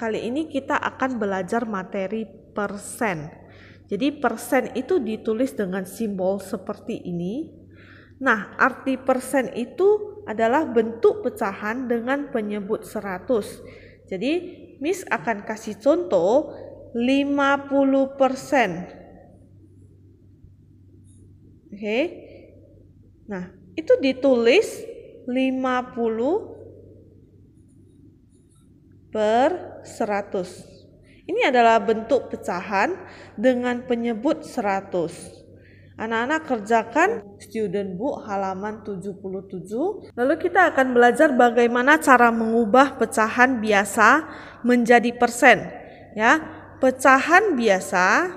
kali ini kita akan belajar materi persen. Jadi persen itu ditulis dengan simbol seperti ini. Nah, arti persen itu adalah bentuk pecahan dengan penyebut 100. Jadi, Miss akan kasih contoh 50%. Oke. Nah, itu ditulis 50/100. Ini adalah bentuk pecahan dengan penyebut 100. Anak-anak kerjakan student book halaman 77. Lalu kita akan belajar bagaimana cara mengubah pecahan biasa menjadi persen. Ya, pecahan biasa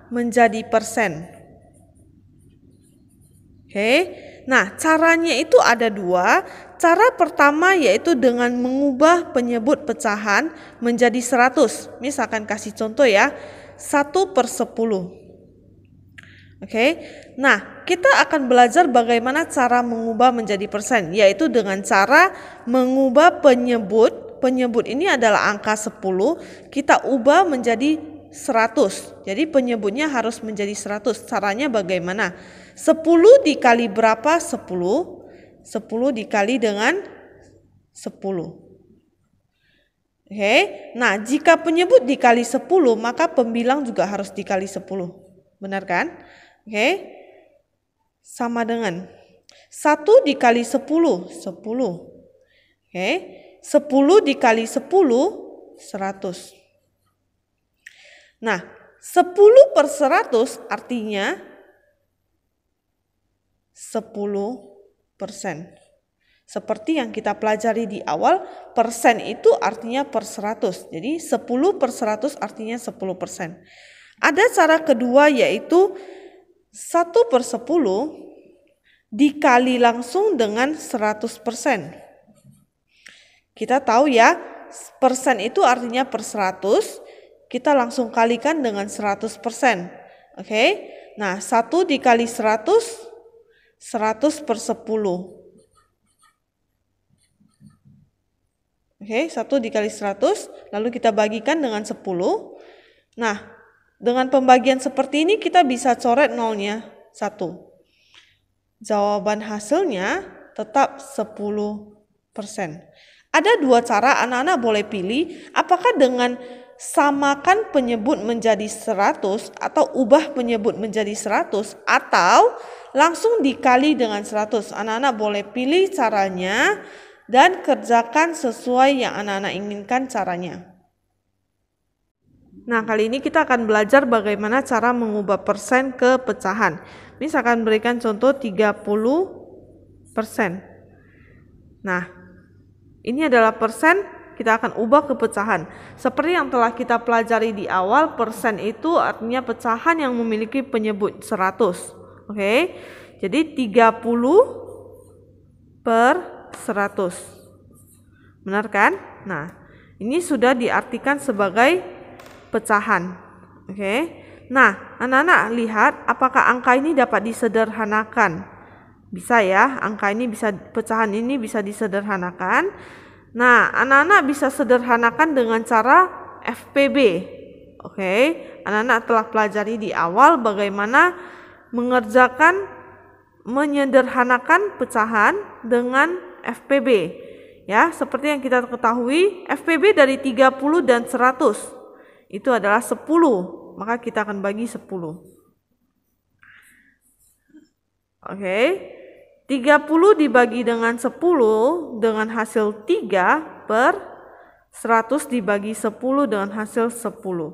menjadi persen. Oke. Nah, caranya itu ada dua. Cara pertama yaitu dengan mengubah penyebut pecahan menjadi 100. Misalkan kasih contoh ya, 1/10. Oke. Nah, kita akan belajar bagaimana cara mengubah menjadi persen, yaitu dengan cara mengubah penyebut. Penyebut ini adalah angka 10, kita ubah menjadi 100. Jadi penyebutnya harus menjadi 100. Caranya bagaimana? 10 dikali berapa? 10. 10 dikali dengan 10. Oke. Nah, jika penyebut dikali 10, maka pembilang juga harus dikali 10. Benar kan? Oke. Sama dengan 1 dikali 10, 10. Oke. 10 dikali 10, 100. Nah, 10/100 artinya 10%. Seperti yang kita pelajari di awal, persen itu artinya per 100. Jadi 10/100 artinya 10%. Ada cara kedua yaitu 1/10 dikali langsung dengan 100%. Kita tahu ya, persen itu artinya per 100. Kita langsung kalikan dengan 100%. Oke. Nah, 1 dikali 100, 100/10. Oke, 1 dikali 100, lalu kita bagikan dengan 10. Nah, dengan pembagian seperti ini kita bisa coret nolnya 1. Jawaban hasilnya tetap 10%. Ada dua cara, anak-anak boleh pilih apakah dengan samakan penyebut menjadi 100 atau ubah penyebut menjadi 100 atau langsung dikali dengan 100. Anak-anak boleh pilih caranya dan kerjakan sesuai yang anak-anak inginkan caranya. Nah, kali ini kita akan belajar bagaimana cara mengubah persen ke pecahan. Misalkan berikan contoh 30%. Nah, ini adalah persen, kita akan ubah ke pecahan. Seperti yang telah kita pelajari di awal, persen itu artinya pecahan yang memiliki penyebut 100. Oke. Jadi 30/100. Benar kan? Nah, ini sudah diartikan sebagai pecahan. Oke. Nah, anak-anak lihat apakah angka ini dapat disederhanakan? Bisa ya, angka ini bisa, pecahan ini bisa disederhanakan. Nah, anak-anak bisa sederhanakan dengan cara FPB. Oke, anak-anak telah pelajari di awal bagaimana menyederhanakan pecahan dengan FPB. Ya, seperti yang kita ketahui, FPB dari 30 dan 100 itu adalah 10, maka kita akan bagi 10. Oke. 30 dibagi dengan 10 dengan hasil 3/100 dibagi 10 dengan hasil 10.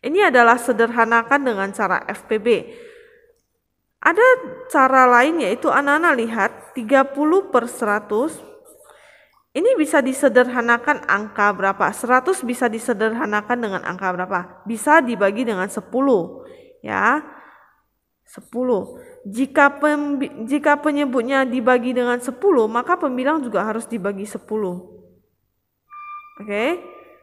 Ini adalah sederhanakan dengan cara FPB. Ada cara lain yaitu anak-anak lihat 30/100. Ini bisa disederhanakan angka berapa? 100 bisa disederhanakan dengan angka berapa? Bisa dibagi dengan 10. Ya. 10. Jika penyebutnya dibagi dengan 10, maka pembilang juga harus dibagi 10. Oke.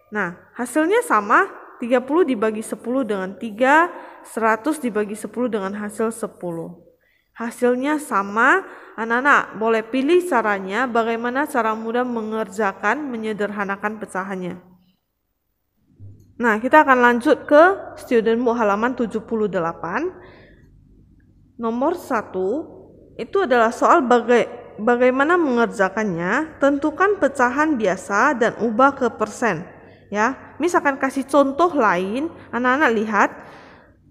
Nah, hasilnya sama, 30 dibagi 10 dengan 3, 100 dibagi 10 dengan hasil 10. hasilnya sama, anak-anak boleh pilih caranya bagaimana cara mudah mengerjakan, menyederhanakan pecahannya. Nah, kita akan lanjut ke student book halaman 78. Nomor 1 itu adalah soal bagaimana mengerjakannya. Tentukan pecahan biasa dan ubah ke persen. Ya, misalkan kasih contoh lain, anak-anak lihat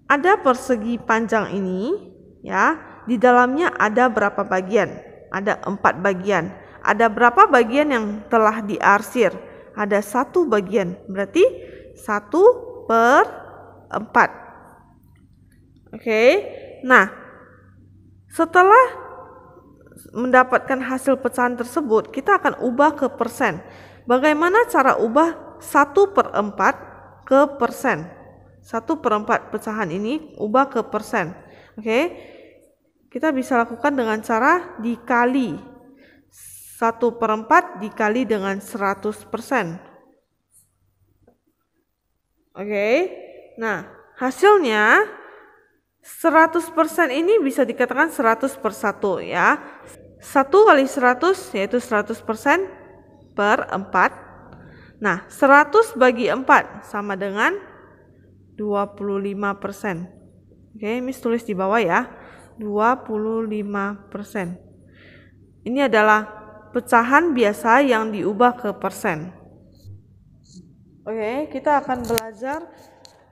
ada persegi panjang ini, ya, di dalamnya ada berapa bagian? Ada 4 bagian. Ada berapa bagian yang telah diarsir? Ada 1 bagian, berarti 1/4. Oke, nah setelah mendapatkan hasil pecahan tersebut, kita akan ubah ke persen. Bagaimana cara ubah 1/4 ke persen? 1/4 pecahan ini ubah ke persen. Oke, kita bisa lakukan dengan cara dikali 1/4 dikali dengan 100%. Oke, nah hasilnya 100% ini bisa dikatakan 100/1 ya. 1 kali 100 yaitu 100% per 4. Nah, 100 bagi 4 sama dengan 25%. Oke, Miss tulis di bawah ya. 25%. Ini adalah pecahan biasa yang diubah ke persen. Oke, kita akan belajar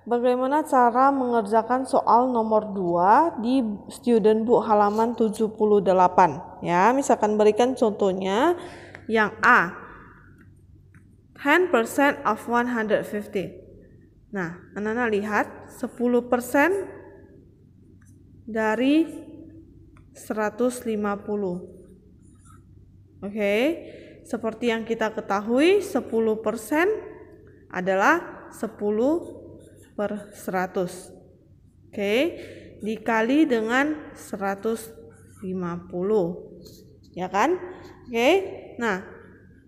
bagaimana cara mengerjakan soal nomor 2 di student book halaman 78 ya. Misalkan berikan contohnya yang A. 10% of 150. Nah, anak-anak lihat 10% dari 150. Oke, seperti yang kita ketahui 10% adalah 10/100. Oke, dikali dengan 150. Ya kan? Oke. Nah,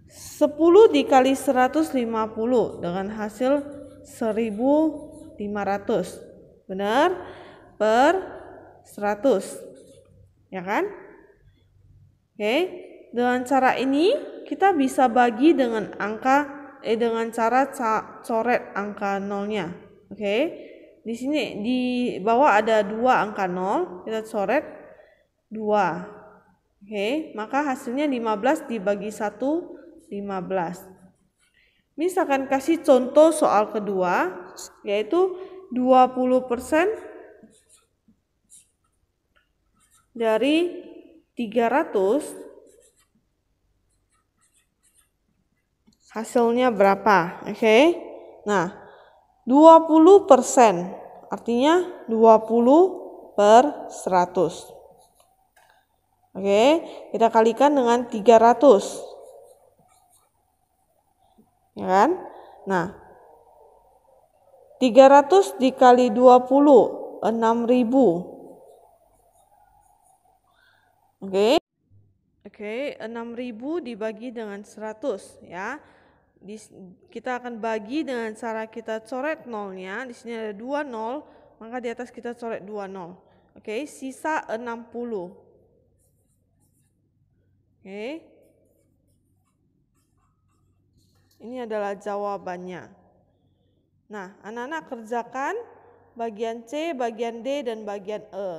10 dikali 150 dengan hasil 1.500. Benar? Per 100. Ya kan? Oke. Dengan cara ini kita bisa bagi dengan dengan cara coret angka nolnya. Oke. Di sini di bawah ada 2 angka 0, kita coret 2. Oke, maka hasilnya 15 dibagi 1, 15. Misalkan kasih contoh soal kedua, yaitu 20% dari 300, hasilnya berapa? Oke. Nah, 20% artinya 20/100. Oke, kita kalikan dengan 300. Ya kan? Nah, 300 dikali 20, 6.000. Oke. Oke, 6.000 dibagi dengan 100 ya. Kita akan bagi dengan cara kita coret nolnya. Di sini ada 2 nol, maka di atas kita coret 2 nol. Oke, sisa 60. Oke. Ini adalah jawabannya. Nah, anak-anak kerjakan bagian C, bagian D, dan bagian E.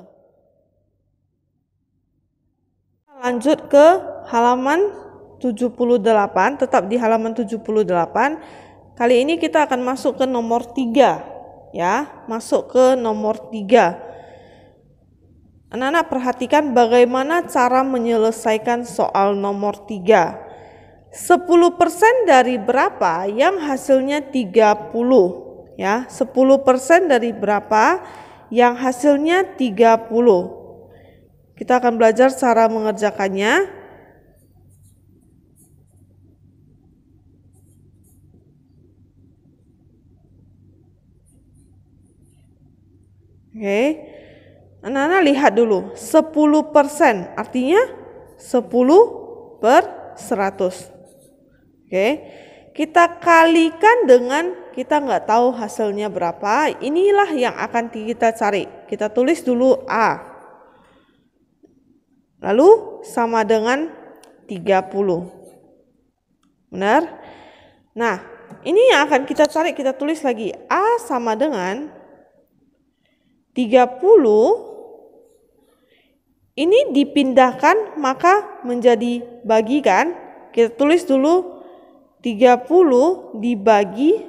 Lanjut ke halaman 78, tetap di halaman 78. Kali ini kita akan masuk ke nomor 3 ya, masuk ke nomor 3. Anak-anak perhatikan bagaimana cara menyelesaikan soal nomor 3. 10% dari berapa yang hasilnya 30 ya, 10% dari berapa yang hasilnya 30. Kita akan belajar cara mengerjakannya. Oke, anak-anak lihat dulu, 10% artinya 10/100. Oke, kita kalikan dengan kita nggak tahu hasilnya berapa. Inilah yang akan kita cari. Kita tulis dulu A. lalu sama dengan 30. Benar? Nah, ini yang akan kita cari, kita tulis lagi. A sama dengan 30. Ini dipindahkan maka menjadi bagikan. Kita tulis dulu 30 dibagi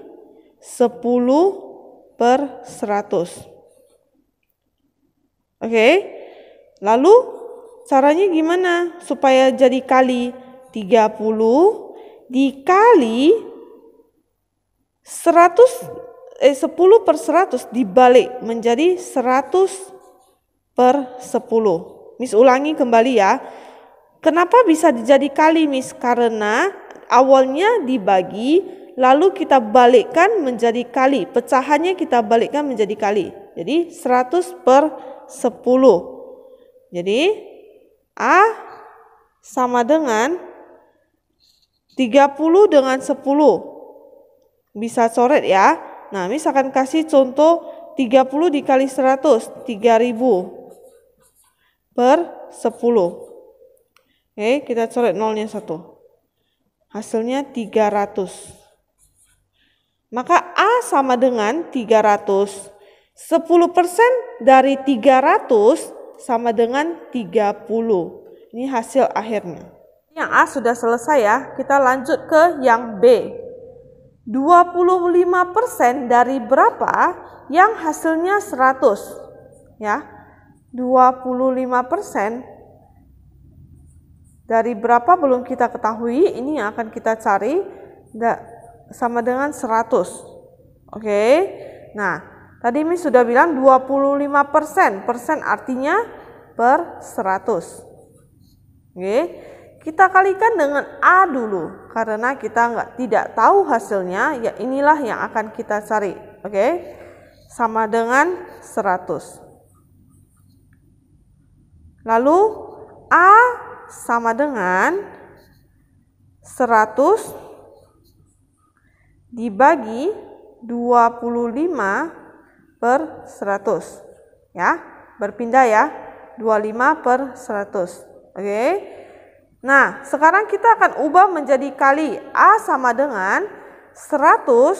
10/100. Oke. Lalu caranya gimana supaya jadi kali? 30 dikali 10/100 dibalik menjadi 100/10. Miss ulangi kembali ya. Kenapa bisa jadi kali, Miss? Karena awalnya dibagi, lalu kita balikkan menjadi kali. Pecahannya kita balikkan menjadi kali. Jadi 100/10. Jadi A sama dengan 30 dengan 10. Bisa coret ya. Nah, Miss akan kasih contoh 30 dikali 100, 3000/10. Oke, kita coret nolnya 1. Hasilnya 300. Maka A sama dengan 300. 10% dari 300 sama dengan 30. Ini hasil akhirnya. Yang A sudah selesai ya. Kita lanjut ke yang B. 25% dari berapa yang hasilnya 100? Ya. 25% dari berapa belum kita ketahui, ini yang akan kita cari sama dengan 100. Oke. Nah, tadi Miss sudah bilang 25%. Persen artinya per 100. Oke. Kita kalikan dengan A dulu karena kita tidak tahu hasilnya, ya inilah yang akan kita cari. Oke. Sama dengan 100. Lalu A sama dengan 100 dibagi 25/100. Ya, berpindah ya. 25/100. Oke. Nah, sekarang kita akan ubah menjadi kali. A sama dengan 100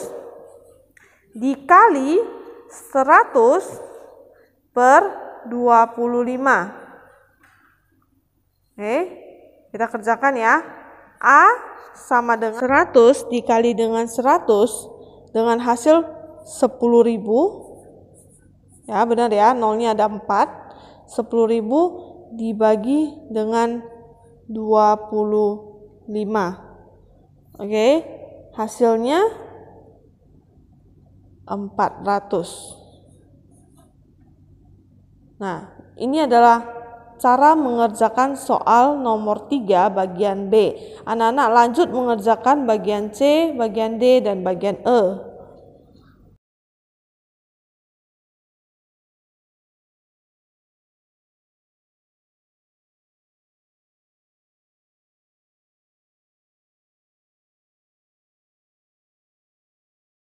dikali 100/25. Oke, kita kerjakan ya. A sama dengan 100 dikali dengan 100 dengan hasil 10.000. Ya, benar ya, nolnya ada 4. 10.000 dibagi dengan 25. Oke, hasilnya 400. Nah, ini adalah cara mengerjakan soal nomor 3 bagian B. Anak-anak lanjut mengerjakan bagian C, bagian D, dan bagian E.